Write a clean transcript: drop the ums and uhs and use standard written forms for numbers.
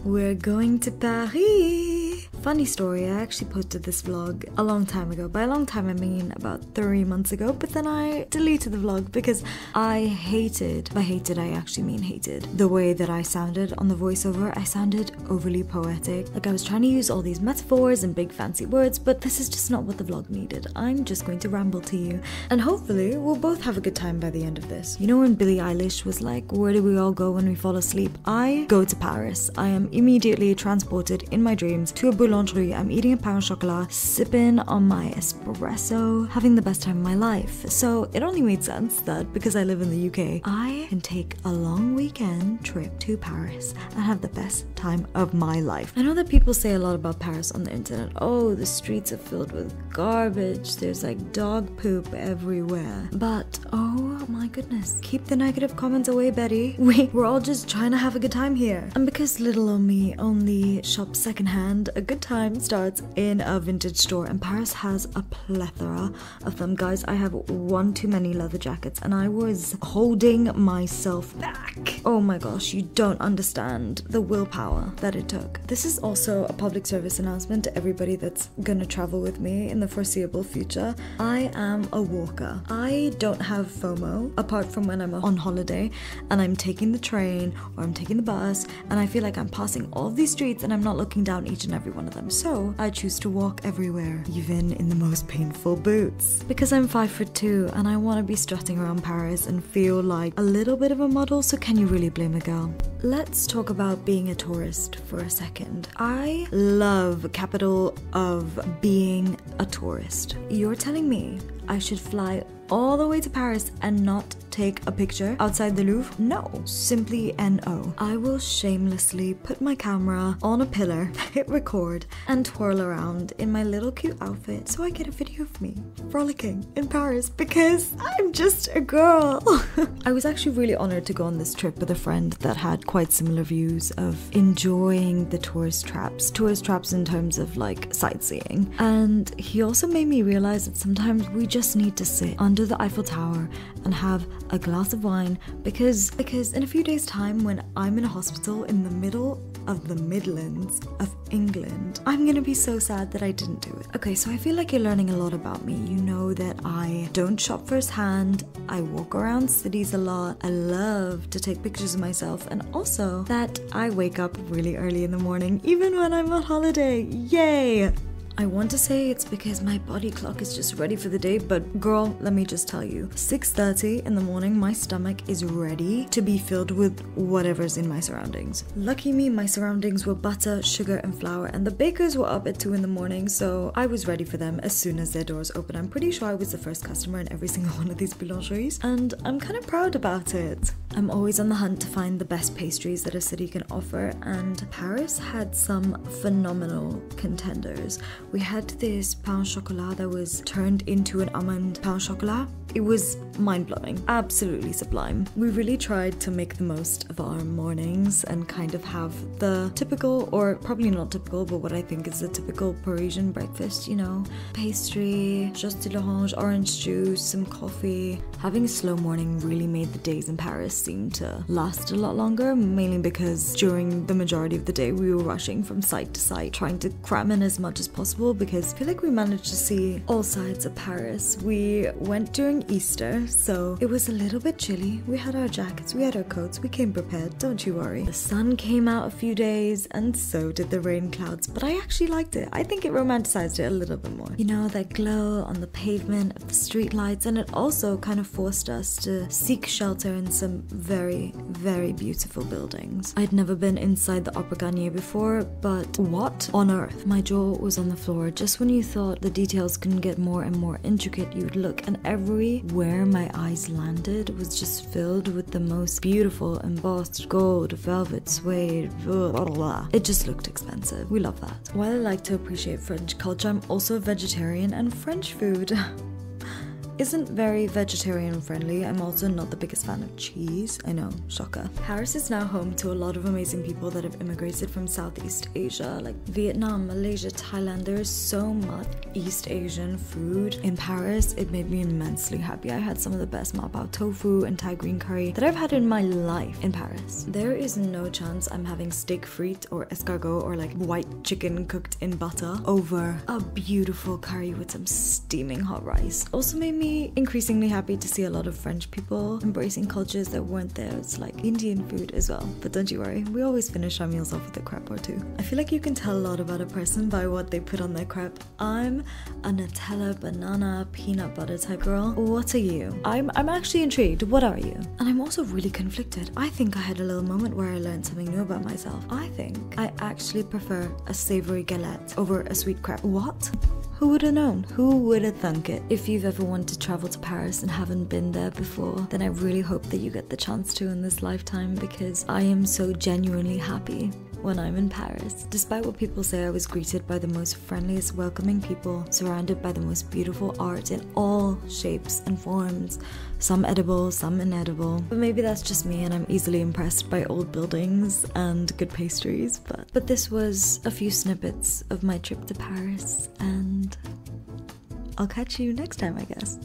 We're going to Paris! Funny story, I actually posted this vlog a long time ago. By a long time I mean about 3 months ago, but then I deleted the vlog because I hated, by hated I actually mean hated, the way that I sounded on the voiceover. I sounded overly poetic. Like I was trying to use all these metaphors and big fancy words, but this is just not what the vlog needed. I'm just going to ramble to you. And hopefully we'll both have a good time by the end of this. You know when Billie Eilish was like, where do we all go when we fall asleep? I go to Paris. I am immediately transported in my dreams to a boulangerie. I'm eating a pain au chocolat, sipping on my espresso, having the best time of my life. So it only made sense that because I live in the UK, I can take a long weekend trip to Paris and have the best time of my life. I know that people say a lot about Paris on the internet. Oh, the streets are filled with garbage. There's like dog poop everywhere. But oh my goodness, keep the negative comments away, Betty. We're all just trying to have a good time here. And because little old me only shops secondhand, a good time starts in a vintage store, and Paris has a plethora of them. Guys, I have one too many leather jackets and I was holding myself back. Oh my gosh, you don't understand the willpower that it took. This is also a public service announcement to everybody that's gonna travel with me in the foreseeable future. I am a walker. I don't have FOMO apart from when I'm on holiday and I'm taking the train or I'm taking the bus and I feel like I'm passing all of these streets and I'm not looking down each and every one of them. So I choose to walk everywhere, even in the most painful boots. Because I'm 5'2" and I want to be strutting around Paris and feel like a little bit of a model, so can you really blame a girl? Let's talk about being a tourist for a second. I love capital of being a tourist. You're telling me I should fly all the way to Paris and not take a picture outside the Louvre? No, simply no. I will shamelessly put my camera on a pillar, hit record, and twirl around in my little cute outfit so I get a video of me frolicking in Paris because I'm just a girl. I was actually really honored to go on this trip with a friend that had quite similar views of enjoying the tourist traps in terms of like sightseeing. And he also made me realize that sometimes we just need to sit under the Eiffel Tower and have a glass of wine because in a few days time when I'm in a hospital in the middle of the Midlands of England, I'm gonna be so sad that I didn't do it. Okay, so I feel like you're learning a lot about me. You know that I don't shop firsthand, I walk around cities a lot, I love to take pictures of myself, and also that I wake up really early in the morning even when I'm on holiday. Yay! I want to say it's because my body clock is just ready for the day, but girl, let me just tell you, 6:30 in the morning, my stomach is ready to be filled with whatever's in my surroundings. Lucky me, my surroundings were butter, sugar, and flour, and the bakers were up at 2 in the morning, so I was ready for them as soon as their doors opened. I'm pretty sure I was the first customer in every single one of these boulangeries, and I'm kind of proud about it. I'm always on the hunt to find the best pastries that a city can offer, and Paris had some phenomenal contenders. We had this pain au chocolat that was turned into an almond pain au chocolat. It was mind-blowing, absolutely sublime. We really tried to make the most of our mornings and kind of have the typical, or probably not typical, but what I think is the typical Parisian breakfast, you know. Pastry, jus de l'orange, orange juice, some coffee. Having a slow morning really made the days in Paris seem to last a lot longer, mainly because during the majority of the day we were rushing from site to site, trying to cram in as much as possible because I feel like we managed to see all sides of Paris. We went during Easter, so it was a little bit chilly. We had our jackets, we had our coats, we came prepared, don't you worry. The sun came out a few days and so did the rain clouds, but I actually liked it. I think it romanticized it a little bit more. You know, that glow on the pavement of the street lights, and it also kind of forced us to seek shelter in some very, very beautiful buildings. I'd never been inside the Opera Garnier before, but what on earth? My jaw was on the floor. Just when you thought the details couldn't get more and more intricate, you would look, and everywhere my eyes landed was just filled with the most beautiful embossed gold, velvet, suede, blah, blah, blah. It just looked expensive. We love that. While I like to appreciate French culture, I'm also a vegetarian, and French food isn't very vegetarian friendly. I'm also not the biggest fan of cheese. I know, shocker. Paris is now home to a lot of amazing people that have immigrated from Southeast Asia, like Vietnam, Malaysia, Thailand. There is so much East Asian food in Paris. It made me immensely happy. I had some of the best ma bao tofu and Thai green curry that I've had in my life in Paris. There is no chance I'm having steak frite or escargot or like white chicken cooked in butter over a beautiful curry with some steaming hot rice. Also made me increasingly happy to see a lot of French people embracing cultures that weren't there. It's like Indian food as well. But don't you worry, we always finish our meals off with a crepe or two. I feel like you can tell a lot about a person by what they put on their crepe. I'm a Nutella, banana, peanut butter type girl. What are you? I'm actually intrigued. What are you? And I'm also really conflicted. I think I had a little moment where I learned something new about myself. I think I actually prefer a savory galette over a sweet crepe. What? Who would have known? Who would have thunk it? If you've ever wanted to travel to Paris and haven't been there before, then I really hope that you get the chance to in this lifetime, because I am so genuinely happy when I'm in Paris. Despite what people say, I was greeted by the most friendliest, welcoming people, surrounded by the most beautiful art in all shapes and forms, some edible, some inedible. But maybe that's just me and I'm easily impressed by old buildings and good pastries, but this was a few snippets of my trip to Paris, and I'll catch you next time, I guess.